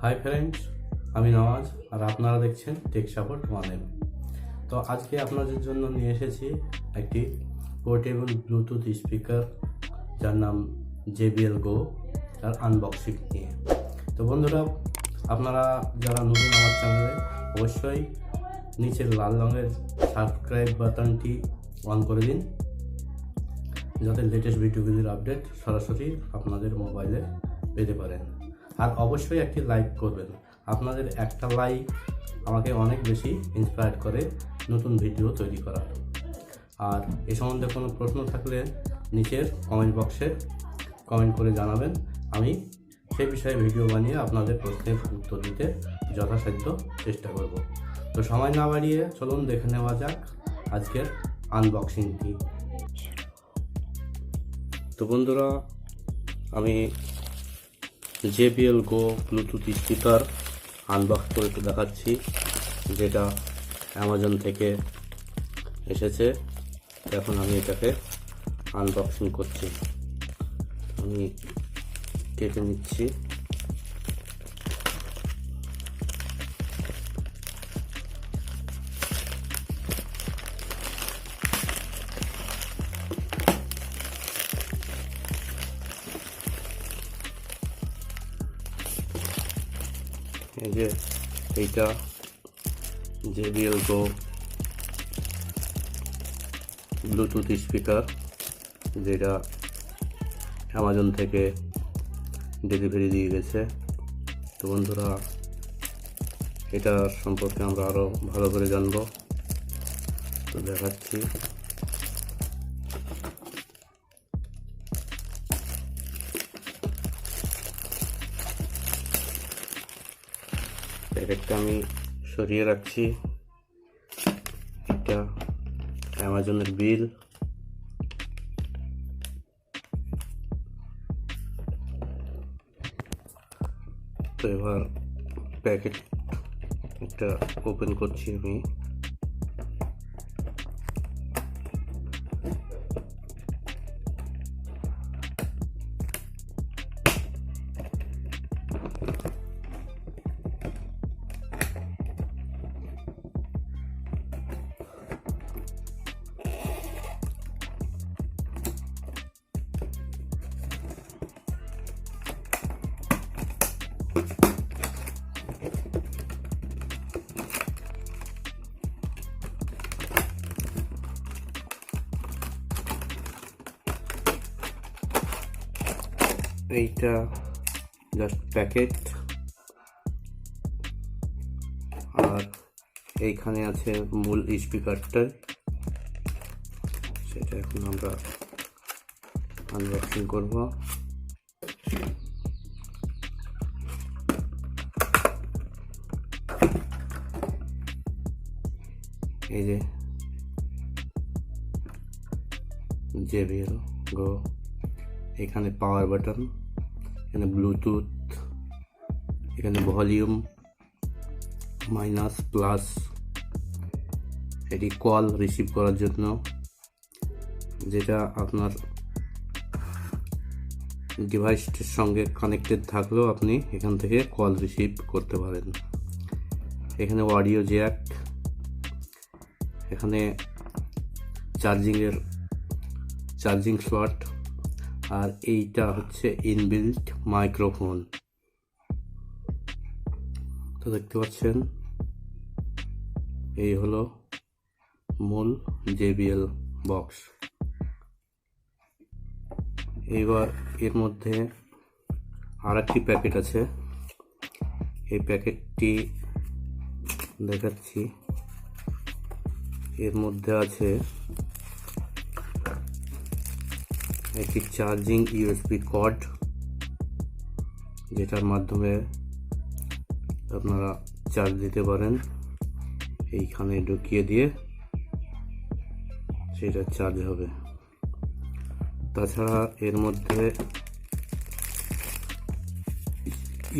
Hi friends, আমি নওয়াজ আর আপনারা দেখছেন টেক সাপোর্ট 1M। তো আজকে আপনাদের জন্য নিয়ে এসেছি একটি পোর্টেবল ব্লুটুথ স্পিকার যার নাম JBL Go, তার আনবক্সিং নিয়ে। তো বন্ধুরা, আপনারা যারা নতুন আমার চ্যানেলে, অবশ্যই নিচের লাল রঙের সাবস্ক্রাইব বাটনটি অন করে দিন, যাতে লেটেস্ট ভিডিওগুলির আপডেট সরাসরি আপনাদের মোবাইলে পেতে পারেন। আর অবশ্যই একটি লাইক করবেন। আপনাদের একটা লাইক আমাকে অনেক বেশি ইন্সপায়ার করে নতুন ভিডিও তৈরি করার। আর এ সম্বন্ধে কোনো প্রশ্ন থাকলে নিচের কমেন্ট বক্সে কমেন্ট করে জানাবেন। আমি সে বিষয়ে ভিডিও বানিয়ে আপনাদের প্রশ্নের উত্তর দিতে যথাসাধ্য চেষ্টা করব। তো সময় না বাড়িয়ে চলুন দেখে নেওয়া যাক আজকের আনবক্সিংটি। তো বন্ধুরা, আমি JBL Go Bluetooth speaker unbox করে একটু দেখাচ্ছি, যেটা অ্যামাজন থেকে এসেছে। এখন আমি এটাকে আনবক্সিং করছি। আমি কেটে নিচ্ছি। এই যে এইটা JBL Go ব্লুটুথ স্পিকার, যেটা অ্যামাজন থেকে ডেলিভারি দিয়ে গেছে। তো বন্ধুরা, এটা সম্পর্কে আমরা আরও ভালো করে জানবো। তো দেখাচ্ছি। প্যাকেটটা আমি সরিয়ে রাখছি। এটা অ্যামাজনের বিল। তো এবার প্যাকেট একটা ওপেন করছি আমি। এইটা জাস্ট প্যাকেট, আর এইখানে আছে মূল স্পিকারটা। সেটা এখন আমরা আনবক্সিং করব। এই যে JBL Go, এখানে পাওয়ার বাটন, এখানে ব্লুটুথ, এখানে ভলিউম, মাইনাস, প্লাস, এটি কল রিসিভ করার জন্য, যেটা আপনার ডিভাইসটির সঙ্গে কানেক্টেড থাকলেও আপনি এখান থেকে কল রিসিভ করতে পারেন। এখানে অডিও জ্যাক, এখানে চার্জিং স্লট, আর এইটা হচ্ছে ইনবিল্ট মাইক্রোফোন। তো দেখতে পাচ্ছেন, এই হলো মূল JBL বক্স। এইবার এর মধ্যে আর একটি প্যাকেট আছে। এই প্যাকেটটি দেখাচ্ছি। এর মধ্যে আছে একটি চার্জিং USB কর্ড, যেটার মাধ্যমে আপনারা চার্জ দিতে পারেন। এইখানে ঢুকিয়ে দিয়ে সেটা চার্জ হবে। তাছাড়া এর মধ্যে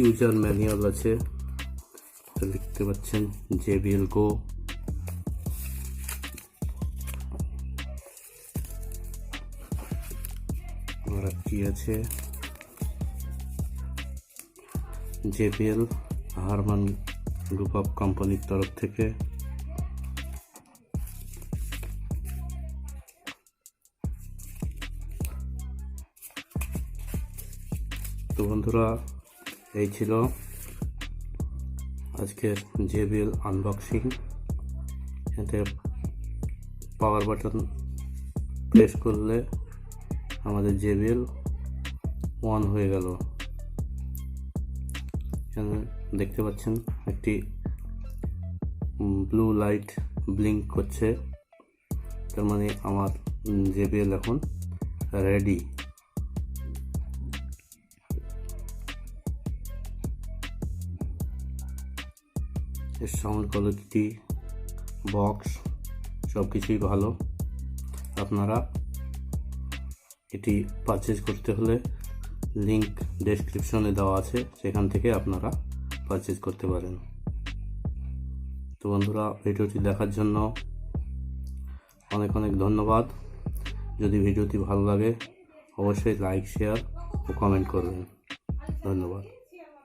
ইউজার ম্যানুয়াল আছে। দেখতে পাচ্ছেন JBL Go। আর কি আছে, JBL হারমান গ্রুপ অফ কোম্পানির তরফ থেকে। তো বন্ধুরা, এই ছিল আজকের JBL আনবক্সিং। এতে পাওয়ার বাটন প্রেস করলে আমাদের JBL অন হয়ে গেল। এখানে দেখতে পাচ্ছেন একটি ব্লু লাইট ব্লিঙ্ক করছে, তার মানে আমার JBL এখন রেডি। এর সাউন্ড কোয়ালিটি, বক্স সব কিছুই ভালো। আপনারা এটি পারচেজ করতে হলে লিংক ডেসক্রিপশনে দেওয়া আছে, সেখান থেকে আপনারা পারচেজ করতে পারেন। তো বন্ধুরা, ভিডিওটি দেখার জন্য অনেক অনেক ধন্যবাদ। যদি ভিডিওটি ভালো লাগে অবশ্যই লাইক, শেয়ার ও কমেন্ট করবেন। ধন্যবাদ।